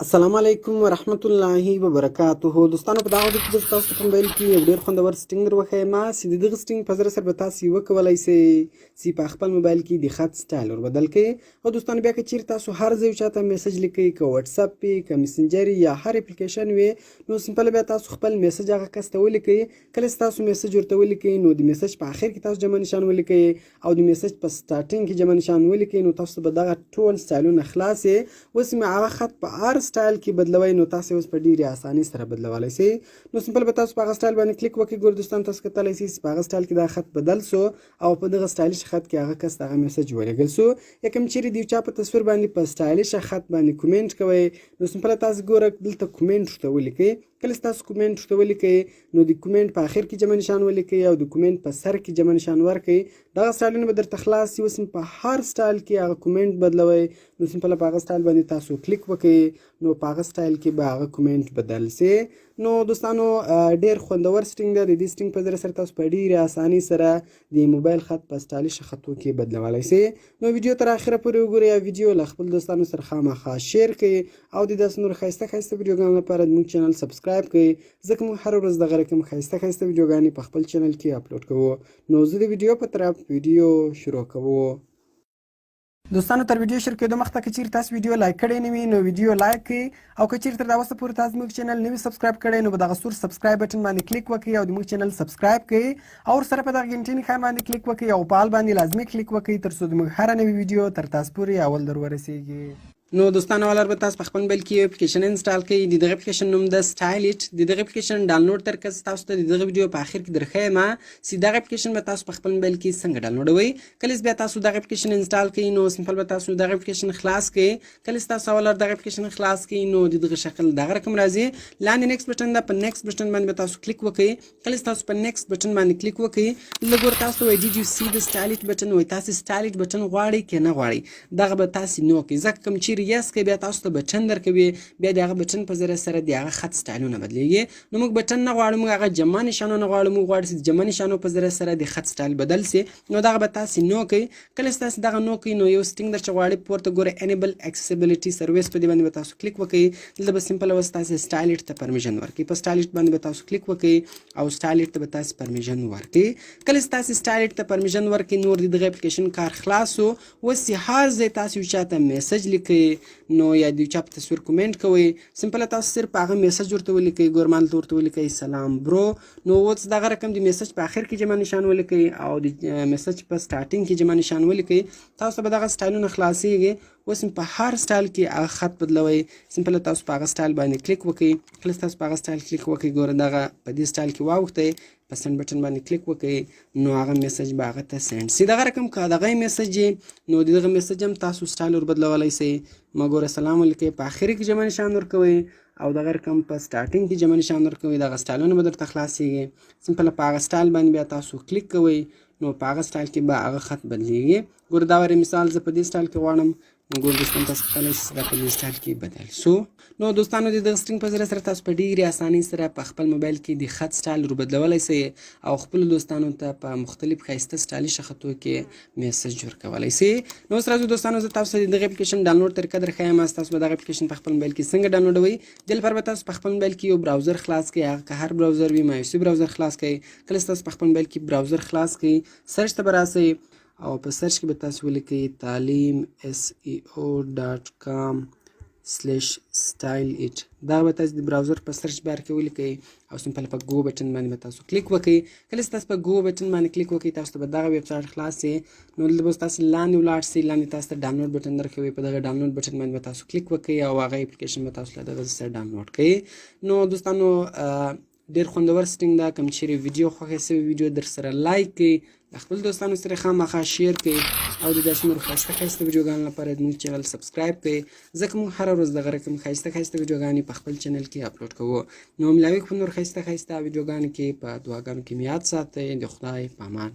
السلام علیکم ورحمت الله وبرکاته. دوستانو په دغه وخت کې زه تاسو ته په موبایل کې یو ډېر خوندور سټینګ در وښیم چې د دغه سټینګ په ذریعه سره به تاسو وکولی سئ چې په خپل موبایل کې د خط سټایل ور بدل کړئ. او دوستانو بیا که چیرې تاسو هر ځای چاته میسج لیکئ، که واتساپ وي، که مسنجر یا هر اپلیکیشن وي، نو سمپل بیا تاسو خپل میسج هغه کس ته ولیکئ. کله چې تاسو میسج ورته ولیکئ نو د میسج په اخر کې تاسو جمع نشان ولیکئ او د میسج په سټارټینګ کې جمع نشان ولیکئ، نو تاسو به دغه ټول سټایلونه خلاص یې. اوس مې هغه خط په هر سټایل کې بدلوئ نو تاسو اوس په ډیره اسانۍ سره بدلولی سئ. نو سمپل به تاسو په هغه سټایل باندې کلیک وکړئ. ګور دوستان تاسو کتلی سئ چې په هغه سټایل کې دا خط بدل سو او په دغه سټایلیش خط کې هغه کس دغه میسج ولېږل سو. یا کوم چیرې د یو چا په تصویر باندې په سټایلیشه خط باندې کومنټ کوئ، نو سمپل تاسو ګوره دلته کومنټ ورته ولیکئ. کله چې تاسو کومنټ ورته ولیکئ نو د کومنټ په اخر کې جمع نشان ولیکئ او د کومنټ په سر کې جمع نشان ورکئ. دغه سټایلونه به درته خلاص سي. اوس په هر سټایل کې هغه کومنټ بدلوئ، نو سمپل په هغه سټایل باندې تاسو کلیک وکړئ، نو په هغه سټایل کې به هغه کومنټ بدل سي. نو دوستانو ډېر خوندور سټینګ دی. د دې سټینګ په ذریعه سره تاسو په ډېرې اسانۍ سره د موبایل خط په سټایلیشه خطو کې بدلولی سئ. نو ویډیو تر اخره پورې وګورئ او ویډیو له خپل دوستانو سره خامخا شیر کړئ او د داسې نور ښایسته ښایسته ویډیوګانو لپاره زموږ چینل سبسکرایب کړئ، ځکه موږ هره ورځ دغه رقم ښایسته ښایسته ویډیوګانې په خپل چینل کې اپلوډ کوو. نو زه د ویډیو په طرف ویډیو شروع کوو. دوستانو تر ویډیو شروع کېدو مخته که چیرې تاسو ویډیو لایک کړی نه وي نو ویډیو لایک کړئ، او که چیرې تر دا وسه پورې تاسو زموږ چینل نه وي سبسکرایب کړی نو په دغه سور سبسکرایب بټن باندې کلیک وکړئ او زموږ چینل سبسکرایب کړئ او ورسره په دغه غنټې نښان باندې کلیک وکړئ او په آل باندې لازمي کلیک وکړئ تر څو زموږ هره نوې ویډیو تر تاسو پورې اول در ورسیږي. نو دوستانو اول به تاسو په خپل موبایل کې یو اپلیکیشن انسټال کړئ. د دغه اپلیکیشن نوم ده سټایل اټ. د دغه اپلیکیشن ډاونلوډ ترکز تاسو ته د دغه ویډیو په اخر کې درښیم چې دغه اپلیکیشن به تاسو په خپل موبایل کې څنګه ډاونلوډوئ. کله چې بیا تاسو دغه اپلیکیشن انسټال کړئ نو سمپل به تاسو دغه اپلیکیشن خلاص کړئ. کله چې تاسو اول دغه اپلیکیشن خلاص کړئ نو د دغه شکل دغه رقم راځي. لاندې نیکسټ بټن ده، په نیکسټ بټن باندې به تاسو کلیک وکړئ. کله چې تاسو په نیکسټ بټن باندې کلیک وکړئ لږ ور تاسو وایي ډیډ یو سی د سټایل اټ بټن، وایي تاسو سټایل اټ بټن غواړئ که نه غواړئ. دغه به تاسو نو کړئ، ځکه کوم چیرې یس کوئ بیا تاسو ته بټن درکوي، بیا د هغه بټن په ذریعه سره د هغه خط سټایلونه بدلیږي. نو موږ بټن نه غواړو، موږ هغه جمع نشانونه غواړو. موږ غواړو چې د جمع نشانو په ذریعه سره د خط سټایل بدل سي. نو دغه به تاسو نو کوئ. کله چې تاسو دغه نو کوئ نو یو سټینګ در چې غواړئ پورته ګورئ انیبل اکسیسیبیلیټي سروس، په دې باندې به تاسو کلیک وکړئ. دلته به سمپل اوس تاسو سټایل اټ ته پرمیشن ورکړئ. په سټایل اټ باندې به تاسو کلیک وکړئ او سټایل اټ ته به تاسو پرمیشن ورکړئ. کله چې تاسو سټایل اټ ته پرمیشن ورکړئ نور د دغه اپلیکیشن کار خلاص سو. اوس هر ځای تاسو چاته میسج لیکئ نو یا د چا په تصویر کومنټ کوئ، سمپل تاسو صرف هغه میسج ورته ولیکئ، ګورمان ورته ولیکئ سلام برو. نو اوس دغه رقم د میسج په اخر کې جمع نشان ولیکئ او د میسج په سټارټینګ کې جمع نشان ولیکئ. تاسو به دغه سټایلونه خلاصیږي. اوس په هر سټایل کې هغه خط بدلوئ. سمپل تاسو په هغه سټایل باندې کلیک وکړئ. کله تاسو په هغه سټایل کلیک وکړئ ګوره دغه په دې سټایل کې واوښتئ، په سند بټن باندې کلیک وکړئ نو هغه میسج به هغه ته سند سي. دغه رقم که دغه میسج نو دغه میسج هم تاسو سټایل ور بدلولی سئ. مګوره سلام ولیکئ، په اخر کې جمع نشان ورکوئ او دغه رقم په سټارټینګ کې جمع نشان ورکوئ. دغه سټایلونه به درته خلاصیږي. سمپل په هغه سټایل باندې بیا تاسو کلیک کوئ نو په هغه سټایل کې به هغه خط بدلیږي. ګوره دا ورې مثال زه په دې سټایل کې غواړم، نو ګور دوستان تاسو کتلی شئ دا په دې سټایل کې بدل سو. نو دوستانو د دغه سټینګ په ذریعه سره تاسو په ډېرې اسانۍ سره په خپل موبایل کې د خط سټایل ور بدلولی سئ او خپلو دوستانو ته په مختلف ښایسته سټایلیشه خطو کې میسج ورکولی سئ. نو اوس راځو دوستانو زه تاسو ته د دغه اپلیکیشن ډاونلوډ طریقه درښیم. تاسو به دغه اپلیکیشن په خپل موبایل کې څنګه ډاونلوډوئ. دې لپاره به تاسو په خپل موبایل کې یو براوزر خلاص کړئ. هغه که هر براوزر وي مایوسي براوزر خلاص کړئ. کله چې تاسو په خپل موبایل کې براوزر خلاص کړئ سرچ ته به راسئ او په سرچ کې به تاسو ولیکئ talim.seo.com/style-it. دا به تاسو د براوزر په سرچ بار کې ولیکئ او سمپل په ګو بټن باندې به تاسو کلیک وکړئ. کله چې تاسو په ګو بټن باندې کلیک وکړئ تاسو ته به دغه ویب سایټ خلاص سي. نو دلته به تاسو لاندې ولاړ سئ، لاندې تاسو ته ډاونلوډ بټن درکوي. په دغه ډاونلوډ بټن باندې به تاسو کلیک وکړئ او هغه اپلیکیشن به تاسو له دغه ځای څخه ډاونلوډ کړئ. نو دوستانو ډېر خوندور سټینګ ده. کوم چیرې ویډیو خوښه سوې ویډیو در سره لایک کړئ، خپل دوستانو سره خامخا شیر کړئ او د داسې نورو ښایسته ښایسته ویډیوګانو لپاره زموږ چینل سبسکرایب کړئ، ځکه موږ هره ورځ دغه رقم ښایسته ښایسته ویډیوګانې په خپل چینل کې اپلوډ کوو. نو ملاوي په نور ښایسته ښایسته ویډیوګانو کې په دعاګانو کې مې یاد ساتئ. د خدای په امان.